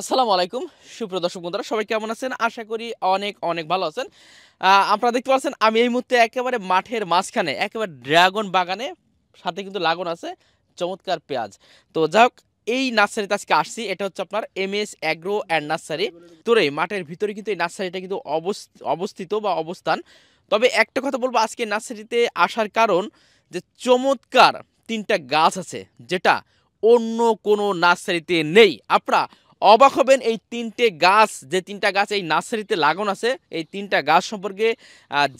আসসালামু আলাইকুম সুপ্রিয় দর্শক বন্ধুরা সবাই কেমন আছেন? আশা করি অনেক অনেক ভালো আছেন। আপনারা দেখতে পাচ্ছেন আমি এই মুহূর্তে একেবারে মাঠের মাঝখানে একেবারে ড্রাগন বাগানে সাথে কিন্তু লাগানো আছে চমৎকার পেঁয়াজ। তো যাই হোক এই নার্সারিতে আজকে আসছি। এটা হচ্ছে আপনার এমএস অ্যাগ্রো অ্যান্ড নার্সারি। তোরে মাঠের ভিতরে কিন্তু এই নার্সারিটা কিন্তু অবস্থিত বা অবস্থান। তবে একটা কথা বলবো আজকে নার্সারিতে আসার কারণ যে চমৎকার ৩টা গাছ আছে যেটা অন্য কোনো নার্সারিতে নেই। আপনারা অবাক হবেন এই ৩টে গাছ যে ৩টা গাছ এই নার্সারিতে লাগানো আছে এই ৩টা গাছ সম্পর্কে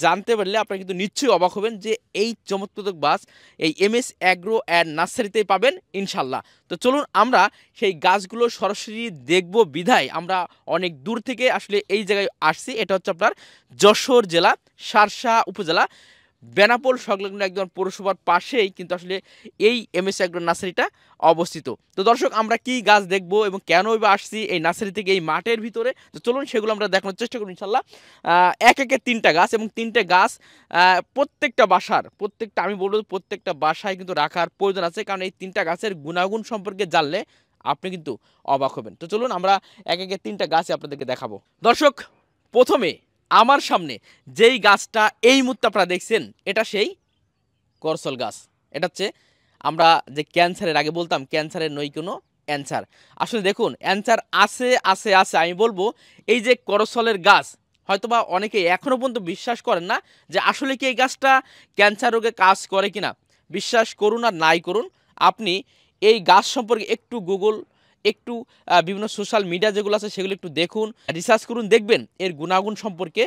জানতে পারলে আপনারা কিন্তু নিশ্চয়ই অবাক হবেন যে এই চমৎকার গাছ এই এমএস অ্যাগ্রো অ্যান্ড নার্সারিতেই পাবেন ইনশাল্লাহ। তো চলুন আমরা সেই গাছগুলো সরাসরি দেখব বিধায় আমরা অনেক দূর থেকে আসলে এই জায়গায় আসছি। এটা হচ্ছে আপনার যশোর জেলা শার্শা উপজেলা বেনাপোল সংলগ্ন একদম পৌরসভার পাশেই কিন্তু আসলে এই এমএস অ্যাগ্রো নার্সারিটা অবস্থিত। তো দর্শক আমরা কি গাছ দেখবো এবং কেনই বা আসছি এই নার্সারি থেকে এই মাঠের ভিতরে, তো চলুন সেগুলো আমরা দেখানোর চেষ্টা করি ইনশাল্লাহ। এক একে ৩টা গাছ এবং ৩টে গাছ প্রত্যেকটা বাসার প্রত্যেকটা আমি বলবো প্রত্যেকটা বাসায় কিন্তু রাখার প্রয়োজন আছে, কারণ এই ৩টা গাছের গুণাগুণ সম্পর্কে জানলে আপনি কিন্তু অবাক হবেন। তো চলুন আমরা এক একে ৩টা গাছই আপনাদেরকে দেখাবো। দর্শক প্রথমে আমার সামনে যেই গাছটা এই মুহূর্তে আপনারা দেখছেন এটা সেই করসল গাছ। এটা হচ্ছে আমরা যে ক্যান্সারের আগে বলতাম ক্যান্সারের নই কোনো অ্যান্সার। আসলে দেখুন অ্যান্সার আছে আছে আছে আমি বলবো এই যে করসলের গাছ হয়তোবা অনেকে এখনও পর্যন্ত বিশ্বাস করেন না যে আসলে কি এই গাছটা ক্যান্সার রোগে কাজ করে কিনা। বিশ্বাস করুন আর নাই করুন, আপনি এই গাছ সম্পর্কে একটু গুগল একটু বিভিন্ন সোশ্যাল মিডিয়া যেগুলো আছে সেগুলো একটু দেখুন, রিসার্চ করুন, দেখবেন এর গুণাগুণ সম্পর্কে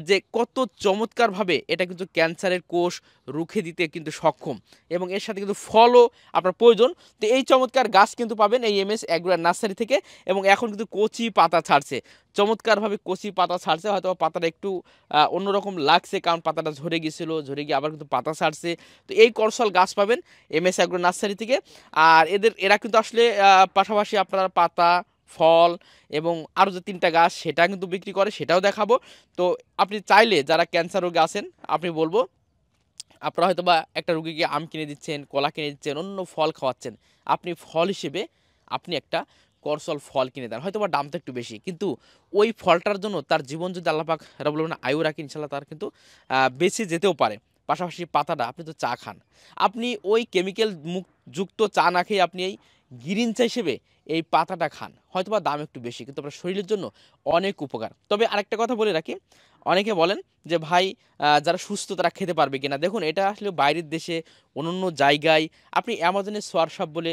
যে কত চমৎকারভাবে এটা কিন্তু ক্যান্সারের কোষ রুখে দিতে কিন্তু সক্ষম এবং এর সাথে কিন্তু ফলও আপনার প্রয়োজন। তো এই চমৎকার গাছ কিন্তু পাবেন এই এমএস অ্যাগ্রো নার্সারি থেকে এবং এখন কিন্তু কচি পাতা ছাড়ছে, চমৎকারভাবে কচি পাতা ছাড়ছে। হয়তো পাতাটা একটু অন্যরকম লাগছে কারণ পাতাটা ঝরে গিয়েছিলো, ঝরে গিয়ে আবার কিন্তু পাতা ছাড়ছে। তো এই করসল গাছ পাবেন এমএস অ্যাগ্রো নার্সারি থেকে। আর এরা কিন্তু আসলে পাশাপাশি আপনার পাতা ফল এবং আরও যে 3টা গাছ সেটা কিন্তু বিক্রি করে, সেটাও দেখাবো। তো আপনি চাইলে যারা ক্যান্সার রোগে আছেন আপনি বলবো আপনারা হয়তো বা একটা রুগীকে আম কিনে দিচ্ছেন, কলা কিনে দিচ্ছেন, অন্য ফল খাওয়াচ্ছেন, আপনি ফল হিসেবে আপনি একটা করসল ফল কিনে দেন, হয়তো বা দামটা একটু বেশি, কিন্তু ওই ফলটার জন্য তার জীবন যদি আল্লাহ পাক রাব্বুল আলামিন আয়ু রাখে ইনশাল্লাহ তার কিন্তু বেঁচে যেতেও পারে। পাশাপাশি পাতাটা আপনি তো চা খান, আপনি ওই কেমিক্যাল যুক্ত চা না খেয়ে আপনি এই গ্রিন চা হিসেবে এই পাতাটা খান, হয়তোবা দাম একটু বেশি কিন্তু আপনার শরীরের জন্য অনেক উপকার। তবে আরেকটা কথা বলে রাখি, অনেকে বলেন যে ভাই যারা সুস্থ তারা খেতে পারবে কিনা। দেখুন এটা আসলে বাইরের দেশে অন্যান্য জায়গায় আপনি অ্যামাজনে সোয়ারশপ বলে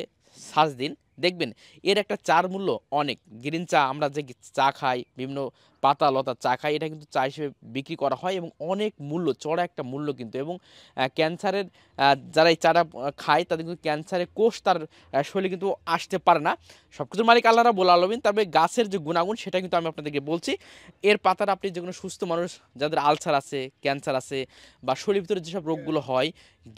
সার্চ দিন, দেখবেন এর একটা চার মূল্য অনেক। গ্রিন চা আমরা যে চা খাই, বিভিন্ন পাতা লতা চা খাই, এটা কিন্তু চা হিসেবে বিক্রি করা হয় এবং অনেক মূল্য, চড়া একটা মূল্য কিন্তু। এবং ক্যান্সারের যারা এই চাটা খায় তাদের কিন্তু ক্যান্সারের কোষ তার শরীরে কিন্তু আসতে পারে না। সব কিছুর মালিক আল্লাহ রাব্বুল আলামিন, তবে গাছের যে গুণাগুণ সেটা কিন্তু আমি আপনাদেরকে বলছি। এর পাতাটা আপনি যে কোনো সুস্থ মানুষ যাদের আলসার আছে, ক্যান্সার আছে বা শরীরের ভিতরে যেসব রোগগুলো হয়,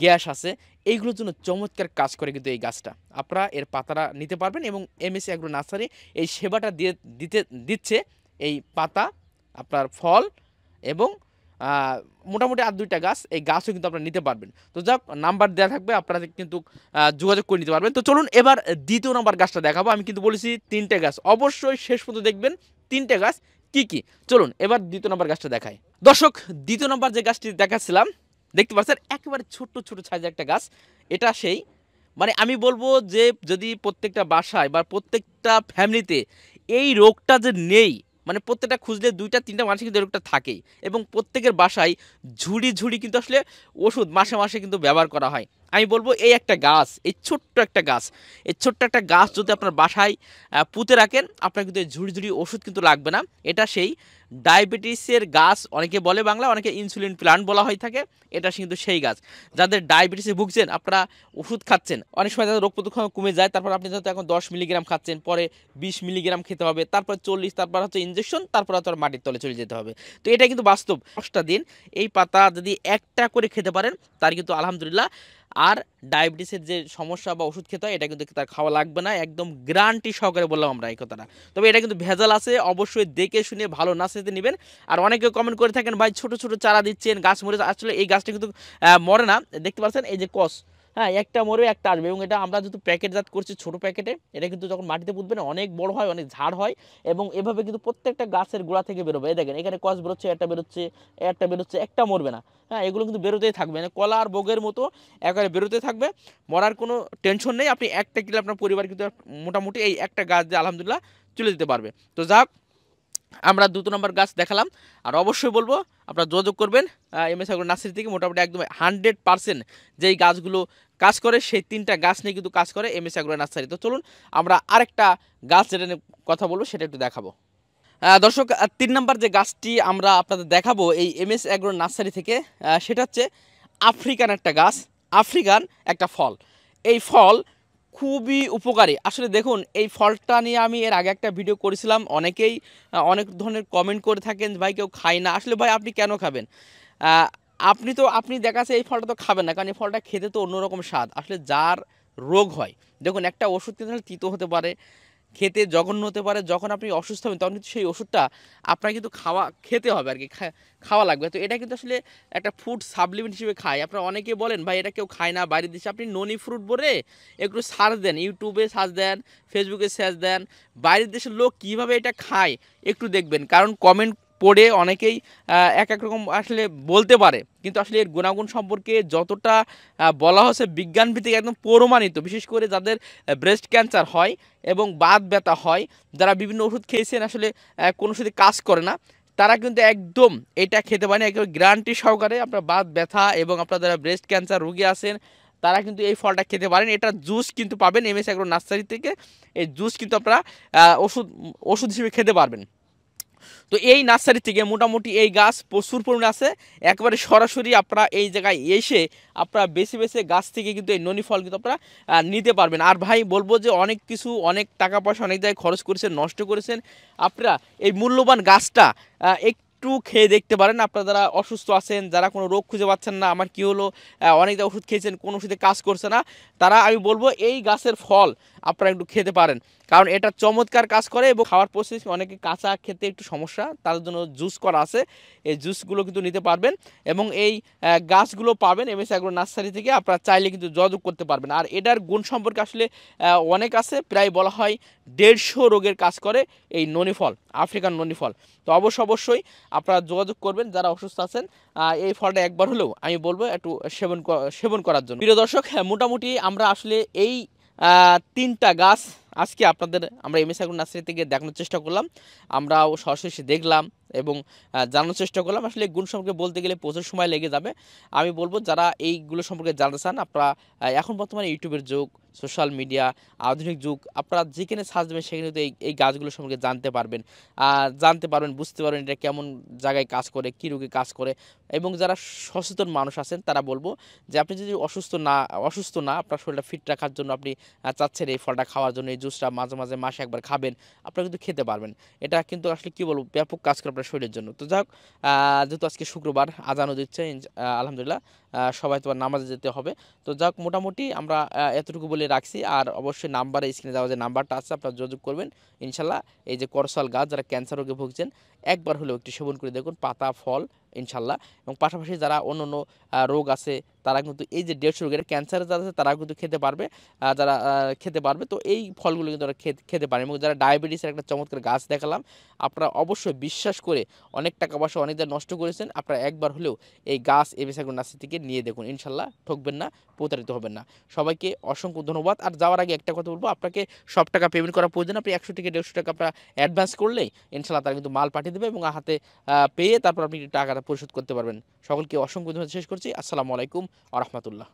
গ্যাস আছে, এইগুলোর জন্য চমৎকার কাজ করে কিন্তু এই গাছটা। আপনারা এর পাতাটা নিতে পারবেন এবং এমএস অ্যাগ্রো নার্সারি এই সেবাটা দিচ্ছে এই পাতা, আপনার ফল এবং মোটামুটি আর 2টা গাছ, এই গাছও কিন্তু আপনারা নিতে পারবেন। তো যাক নাম্বার দেওয়া থাকবে, আপনারা কিন্তু যোগাযোগ করে নিতে পারবেন। তো চলুন এবার দ্বিতীয় নাম্বার গাছটা দেখাবো। আমি কিন্তু বলেছি 3টে গাছ, অবশ্যই শেষ পর্যন্ত দেখবেন 3টে গাছ কি কি। চলুন এবার দ্বিতীয় নাম্বার গাছটা দেখাই। দর্শক দ্বিতীয় নাম্বার যে গাছটি দেখাচ্ছিলাম দেখতে পাচ্ছেন একেবারে ছোট্ট ছোট সাইজের একটা গাছ। এটা সেই মানে আমি বলবো যে যদি প্রত্যেকটা বাসায় বা প্রত্যেকটা ফ্যামিলিতে এই রোগটা যে নেই, মানে প্রত্যেকটা খুঁজলে 2টা 3টা মানুষের কিন্তু এই রোগটা থাকেই এবং প্রত্যেকের বাসায় ঝুড়ি ঝুড়ি কিন্তু আসলে ওষুধ মাসে মাসে কিন্তু ব্যবহার করা হয়। আমি বলবো এই একটা গাছ, এই ছোট্ট একটা গাছ, এই ছোট্ট একটা গাছ যদি আপনার বাসায় পুঁতে রাখেন আপনার কিন্তু এই ঝুড়ি ঝুড়ি ওষুধ কিন্তু লাগবে না। এটা সেই ডায়াবেটিসের গাছ, অনেকে বলে বাংলা, অনেকে ইনসুলিন প্লান্ট বলা হয়ে থাকে। এটা কিন্তু সেই গাছ যাদের ডায়াবেটিসে ভুগছেন, আপনারা ওষুধ খাচ্ছেন, অনেক সময় তাদের রোগ প্রতিরোধ ক্ষমতা কমে যায়, তারপর আপনি হয়তো এখন 10 মিলিগ্রাম খাচ্ছেন, পরে 20 মিলিগ্রাম খেতে হবে, তারপর 40, তারপর হচ্ছে ইঞ্জেকশন, তারপর হয়তো মাটির তলে চলে যেতে হবে। তো এটা কিন্তু বাস্তব। 10টা দিন এই পাতা যদি একটা করে খেতে পারেন তার কিন্তু আলহামদুলিল্লাহ আর ডায়াবেটিসের যে সমস্যা বা ওষুধ খেতে হয় এটা কিন্তু তার খাওয়া লাগবে না, একদম গ্যারান্টি সহকারে বললাম আমরা এই কথাটা। তবে এটা কিন্তু ভেজাল আছে, অবশ্যই দেখে শুনে ভালো নার্সারিতে নেবেন। আর অনেকে কমেন্ট করে থাকেন ভাই ছোট ছোট চারা দিচ্ছেন গাছ মরে, আসলে এই গাছটা কিন্তু মরে না। দেখতে পাচ্ছেন এই যে হ্যাঁ, একটা মরবে একটা আসবে, এবং এটা আমরা যেহেতু প্যাকেটজাত করছি ছোট প্যাকেটে, এটা কিন্তু যখন মাটিতে পুঁতবেন অনেক বড় হয়, অনেক ঝাড় হয়, এবং এভাবে কিন্তু প্রত্যেকটা গাছের গোড়া থেকে বেরোবে। এই দেখেন এখানে কস বেরোচ্ছে, একটা বেরোচ্ছে, একটা বেরোচ্ছে, একটা মরবে না। হ্যাঁ, এগুলো কিন্তু বেরোতেই থাকবে, মানে কলা আর বগের মতো একেবারে বেরোতে থাকবে, মরার কোনো টেনশন নেই। আপনি একটা কিলো আপনার পরিবার কিন্তু মোটামুটি এই একটা গাছ দিয়ে আলহামদুলিল্লাহ চলে যেতে পারবে। তো যাক, আমরা 2 নম্বর গাছ দেখালাম। আর অবশ্যই বলবো আপনারা যোগাযোগ করবেন এমএস এগ্রো নার্সারি থেকে। মোটামুটি একদম 100% যেই গাছগুলো কাজ করে সেই 3টা গাছ নিয়ে কিন্তু কাজ করে এমএস এগ্রো নার্সারি। তো চলুন আমরা আরেকটা গাছ যেটা নিয়ে কথা বলবো সেটা একটু দেখাবো। দর্শক, 3 নম্বর যে গাছটি আমরা আপনাদের দেখাবো এই এমএস এগ্রো নার্সারি থেকে, সেটা হচ্ছে আফ্রিকান একটা গাছ, আফ্রিকান একটা ফল। এই ফল খুবই উপকারী। আসলে দেখুন, এই ফলটা নিয়ে আমি এর আগে একটা ভিডিও করেছিলাম। অনেকেই অনেক ধরনের কমেন্ট করে থাকেন, ভাই কেউ খায় না। আসলে ভাই আপনি কেন খাবেন? আহ, আপনি দেখা যাচ্ছে এই ফলটা তো খাবেন না, কারণ এই ফলটা খেতে তো অন্যরকম স্বাদ। আসলে যার রোগ হয়, দেখুন একটা ওষুধ কিন্তু তিতো হতে পারে, খেতে জঘন্য হতে পারে। যখন আপনি অসুস্থ হবেন তখন কিন্তু সেই ওষুধটা আপনার কিন্তু খেতে হবে আর কি, খাওয়া লাগবে। তো এটা কিন্তু আসলে একটা ফুড সাপ্লিমেন্ট হিসেবে খায়। আপনারা অনেকে বলেন ভাই এটা কেউ খায় না, বাইরের দেশে। আপনি ননি ফ্রুট বলে একটু সার্চ দেন, ইউটিউবে সার্চ দেন, ফেসবুকে সার্চ দেন, বাইরের দেশের লোক কীভাবে এটা খায় একটু দেখবেন। কারণ কমেন্ট পড়ে অনেকেই এক এক রকম আসলে বলতে পারে, কিন্তু আসলে এর গুণাগুণ সম্পর্কে যতটা বলা হচ্ছে বিজ্ঞানভিত্তিক, একদম প্রমাণিত। বিশেষ করে যাদের ব্রেস্ট ক্যান্সার হয় এবং বাত ব্যথা হয়, যারা বিভিন্ন ওষুধ খেয়েছেন আসলে কোনো ওষুধে কাজ করে না, তারা কিন্তু একদম এটা খেতে পারেন একদম গ্যারান্টি সহকারে। আপনার বাত ব্যথা এবং আপনার যারা ব্রেস্ট ক্যান্সার রোগী আছেন তারা কিন্তু এই ফলটা খেতে পারেন। এটা জুস কিন্তু পাবেন এমএস এগ্রো নার্সারি থেকে। এই জুস কিন্তু আপনারা ওষুধ ওষুধ হিসেবে খেতে পারবেন। তো এই নার্সারি থেকে মোটামুটি এই গাছ প্রচুর পরিমাণে আছে। একবারে সরাসরি আপনারা এই জায়গায় এসে আপনারা বেছে বেছে গাছ থেকে কিন্তু এই ননি ফল কিন্তু আপনারা নিতে পারবেন। আর ভাই বলবো যে অনেক কিছু, অনেক টাকা পয়সা অনেক জায়গায় খরচ করেছেন, নষ্ট করেছেন, আপনারা এই মূল্যবান গাছটা একটু খেয়ে দেখতে পারেন। আপনারা যারা অসুস্থ আছেন, যারা কোনো রোগ খুঁজে পাচ্ছেন না, আমার কি হলো, অনেক ওষুধ খেয়েছেন কোনো ওষুধে কাজ করছে না, তারা আমি বলবো এই গাছের ফল আপনারা একটু খেতে পারেন। কারণ এটা চমৎকার কাজ করে, এবং খাওয়ার প্রসেস অনেকে কাঁচা খেতে একটু সমস্যা, তাদের জন্য জুস করা আছে, এই জুসগুলো কিন্তু নিতে পারবেন। এবং এই গাছগুলো পাবেন এমএস এগ্রো নার্সারি থেকে। আপনারা চাইলে কিন্তু যোগাযোগ করতে পারবেন। আর এটার গুণ সম্পর্কে আসলে অনেক আছে, প্রায় বলা হয় 150 রোগের কাজ করে এই ননি ফল, আফ্রিকান ননি ফল। তো অবশ্যই আপনারা যোগাযোগ করবেন যারা অসুস্থ আছেন, এই ফলটা একবার হলেও আমি বলবো একটু সেবন করার জন্য। প্রিয় দর্শক, মোটামুটি আমরা আসলে এই 3টা গাছ আজকে আমরা এমএস এগ্রো নার্সারি থেকে দেখানোর চেষ্টা করলাম। আমরাও সরাসরি দেখলাম এবং জানানোর চেষ্টা করলাম। আসলে গুণ সম্পর্কে বলতে গেলে প্রচুর সময় লেগে যাবে। আমি বলবো যারা এইগুলো সম্পর্কে জানতে চান, আপনারা এখন বর্তমানে ইউটিউবের যুগ, সোশ্যাল মিডিয়া, আধুনিক যুগ, আপনারা যেখানে সার্চ দেবেন সেখানে কিন্তু এই গাছগুলো সম্পর্কে জানতে পারবেন, বুঝতে পারবেন এটা কেমন জায়গায় কাজ করে, কী রোগে কাজ করে। এবং যারা সচেতন মানুষ আছেন তারা বলবো যে আপনি যদি অসুস্থ না আপনার শরীরটা ফিট রাখার জন্য আপনি চাচ্ছেন এই ফলটা খাওয়ার জন্য, এই জুসটা মাঝে মাঝে মাসে একবার খাবেন, আপনারা কিন্তু খেতে পারবেন। এটা কিন্তু আসলে কী বলবো, ব্যাপক কাজ করে আপনার শরীরের জন্য। তো যাক, যেহেতু আজকে শুক্রবার আজানও দিচ্ছে, আলহামদুলিল্লাহ সবাই তোমার নামাজে যেতে হবে। তো যাক, মোটামুটি আমরা এতটুকু বলে রাখছি। আর অবশ্যই নাম্বারে, স্ক্রিনে দেওয়া যে নাম্বারটা আছে আপনারা যোগাযোগ করবেন ইনশাল্লাহ। এই যে করসল গাছ, যারা ক্যান্সার রোগে ভুগছেন একবার হলেও একটু সেবন করে দেখুন, পাতা ফল ইনশাল্লাহ। এবং পাশাপাশি যারা অন্য রোগ আছে তারা কিন্তু এই যে 150 রোগের ক্যান্সার যারা আছে তারা কিন্তু খেতে পারবে, যারা খেতে পারবে। তো এই ফলগুলো কিন্তু তারা খেতে পারে। এবং যারা ডায়াবেটিসের একটা চমৎকার গাছ দেখালাম, আপনারা অবশ্যই বিশ্বাস করে অনেক টাকা পয়সা অনেক জায়গায় নষ্ট করেছেন, আপনারা একবার হলেও এই গাছ এমএস এগ্রো নার্সারি থেকে নিয়ে দেখুন, ইনশাল্লাহ ঠকবেন না, প্রতারিত হবেন না। সবাইকে অসংখ্য ধন্যবাদ। আর যাওয়ার আগে একটা কথা বলবো, আপনাকে সব টাকা পেমেন্ট করার প্রয়োজন, আপনি 100 থেকে 150 টাকা আপনারা অ্যাডভান্স করলেই ইনশাল্লাহ তারা কিন্তু মাল পাঠিয়ে দেবে, এবং হাতে পেয়ে তারপর আপনি টাকাটা পরিশোধ করতে পারবেন। সকলকে অসংখ্য ধন্যবাদ শেষ করছি। আসসালামু আলাইকুম ওয়া রাহমাতুল্লাহ।